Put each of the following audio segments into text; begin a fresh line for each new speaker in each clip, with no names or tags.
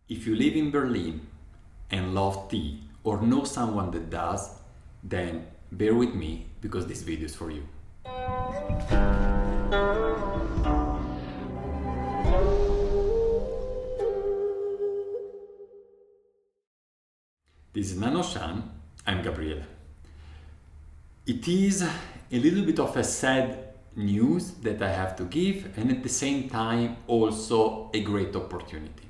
If you live in Berlin and love tea or know someone that does, then bear with me because this video is for you. This is Nannuoshan, I'm Gabriele. It is a little bit of a sad news that I have to give, and at the same time also a great opportunity.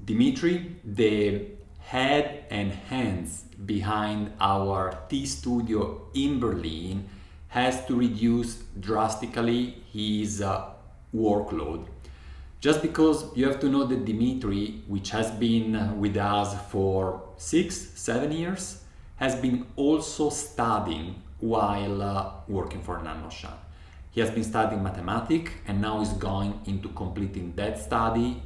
Dimitri, the head and hands behind our tea studio in Berlin, has to reduce drastically his workload. Just because you have to know that Dimitri, which has been with us for 6-7 years, has been also studying while working for Nannuoshan. He has been studying mathematics and now is going into completing that study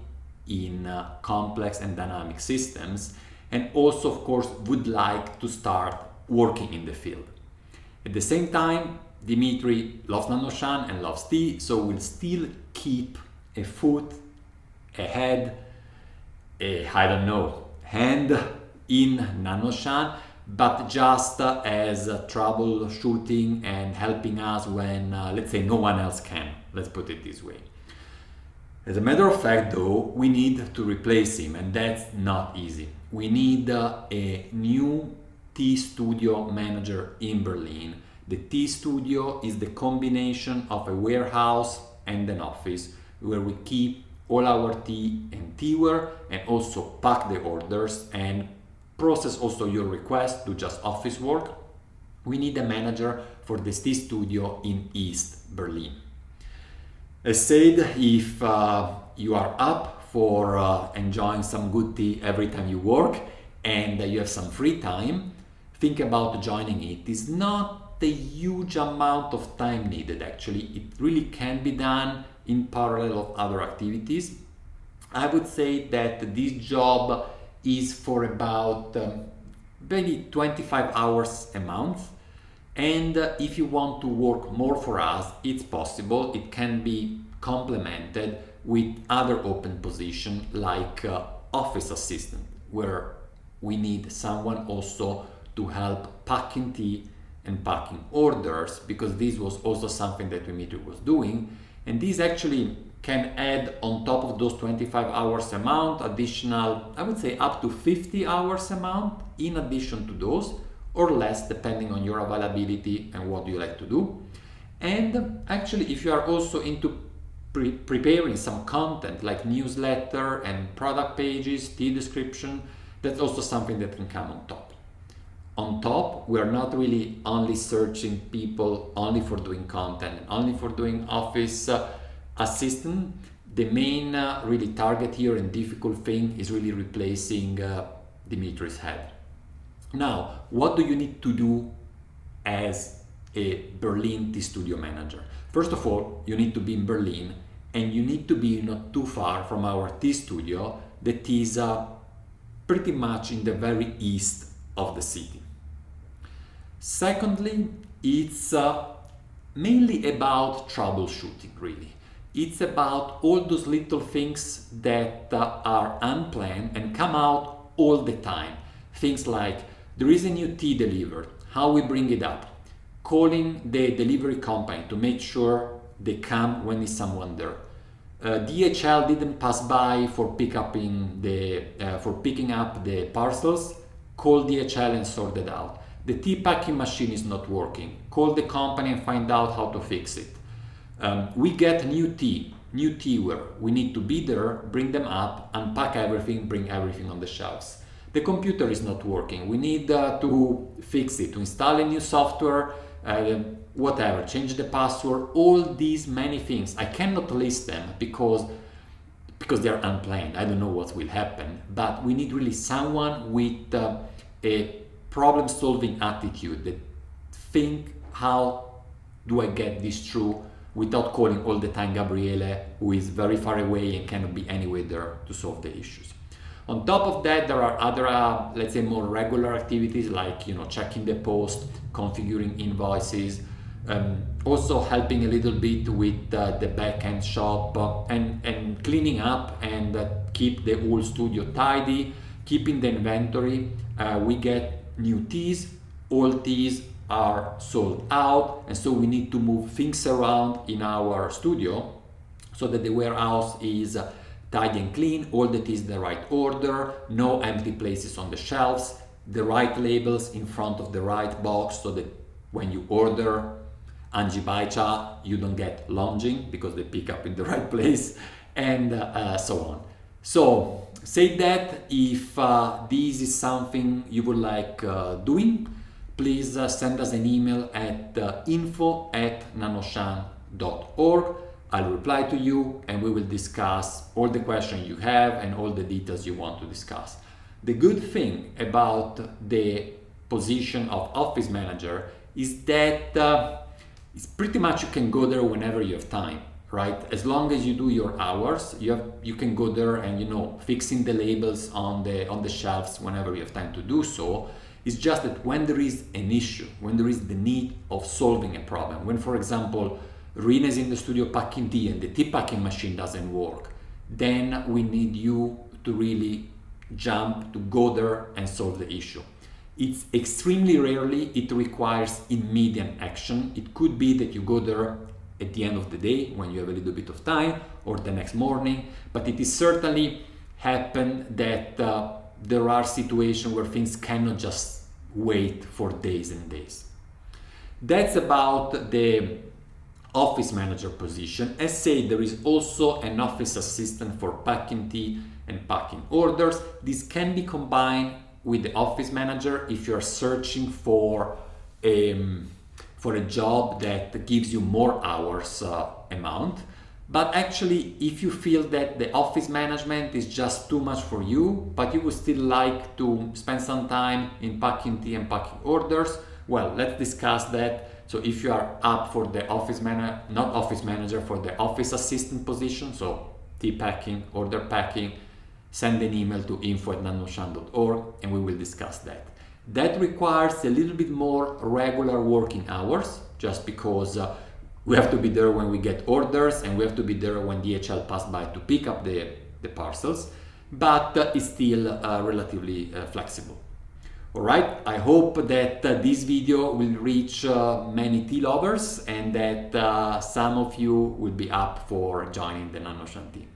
in complex and dynamic systems, and also of course would like to start working in the field. At the same time, Dimitri loves Nannuoshan and loves tea, so will still keep a foot, a head, hand in Nannuoshan, but just as troubleshooting and helping us when, let's say, no one else can. Let's put it this way. As a matter of fact, though, we need to replace him, and that's not easy. We need a new tea studio manager in Berlin. The tea studio is the combination of a warehouse and an office where we keep all our tea and teaware and also pack the orders and process also your request to just office work. We need a manager for the tea studio in East Berlin. As said, if you are up for enjoying some good tea every time you work and you have some free time, think about joining it. It's not a huge amount of time needed actually. It really can be done in parallel of other activities. I would say that this job is for about maybe 25 hours a month. And if you want to work more for us, it's possible. It can be complemented with other open positions like office assistant, where we need someone also to help packing tea and packing orders, because this was also something that Dimitri was doing. And this actually can add on top of those 25 hours amount additional, I would say up to 50 hours amount in addition to those, or less depending on your availability and what you like to do. And actually, if you are also into preparing some content like newsletter and product pages, tea description, that's also something that can come on top. On top, we are not really only searching people only for doing content, only for doing office assistant. The main really target here and difficult thing is really replacing Dimitri's head. Now, what do you need to do as a Berlin tea studio manager? First of all, you need to be in Berlin, and you need to be not too far from our tea studio that is pretty much in the very east of the city. Secondly, it's mainly about troubleshooting, really. It's about all those little things that are unplanned and come out all the time. Things like, there is a new tea delivered, how we bring it up, calling the delivery company to make sure they come when is someone there. DHL didn't pass by for picking up the parcels, call DHL and sort it out. The tea packing machine is not working, call the company and find out how to fix it. We get new teaware, we need to be there, bring them up, unpack everything, bring everything on the shelves. The computer is not working, we need to fix it, to install a new software, whatever, change the password, all these many things. I cannot list them because they are unplanned. I don't know what will happen, but we need really someone with a problem-solving attitude that think, how do I get this through without calling all the time Gabriele, who is very far away and cannot be anywhere there to solve the issues. On top of that, there are other, let's say, more regular activities like, checking the post, configuring invoices, Also helping a little bit with the back-end shop and cleaning up and keep the whole studio tidy, keeping the inventory. We get new teas, old teas are sold out, and so we need to move things around in our studio so that the warehouse is tidy and clean, all the teas in the right order, no empty places on the shelves, the right labels in front of the right box so that when you order Anji Baicha, you don't get lunging because they pick up in the right place, and so on. So say that if this is something you would like doing, please send us an email at info@nannuoshan.org. I'll reply to you and we will discuss all the questions you have and all the details you want to discuss. The good thing about the position of office manager is that it's pretty much you can go there whenever you have time, right? As long as you do your hours, you can go there and fixing the labels on the shelves whenever you have time to do so. It's just that when there is an issue, when there is the need of solving a problem, when for example Rina is in the studio packing tea and the tea packing machine doesn't work, then we need you to really jump to go there and solve the issue. It's extremely rarely it requires immediate action. It could be that you go there at the end of the day when you have a little bit of time or the next morning, but it is certainly happened that there are situations where things cannot just wait for days and days. That's about the office manager position. As said, there is also an office assistant for packing tea and packing orders. This can be combined with the office manager if you're searching for a job that gives you more hours amount. But actually, if you feel that the office management is just too much for you, but you would still like to spend some time in packing tea and packing orders, well, let's discuss that. So if you are up for the not office manager, for the office assistant position, so tea packing, order packing, send an email to info@nannuoshan.org and we will discuss that. That requires a little bit more regular working hours, just because we have to be there when we get orders and we have to be there when DHL pass by to pick up the parcels, but it's still relatively flexible. All right, I hope that this video will reach many tea lovers and that some of you will be up for joining the Nannuoshan team.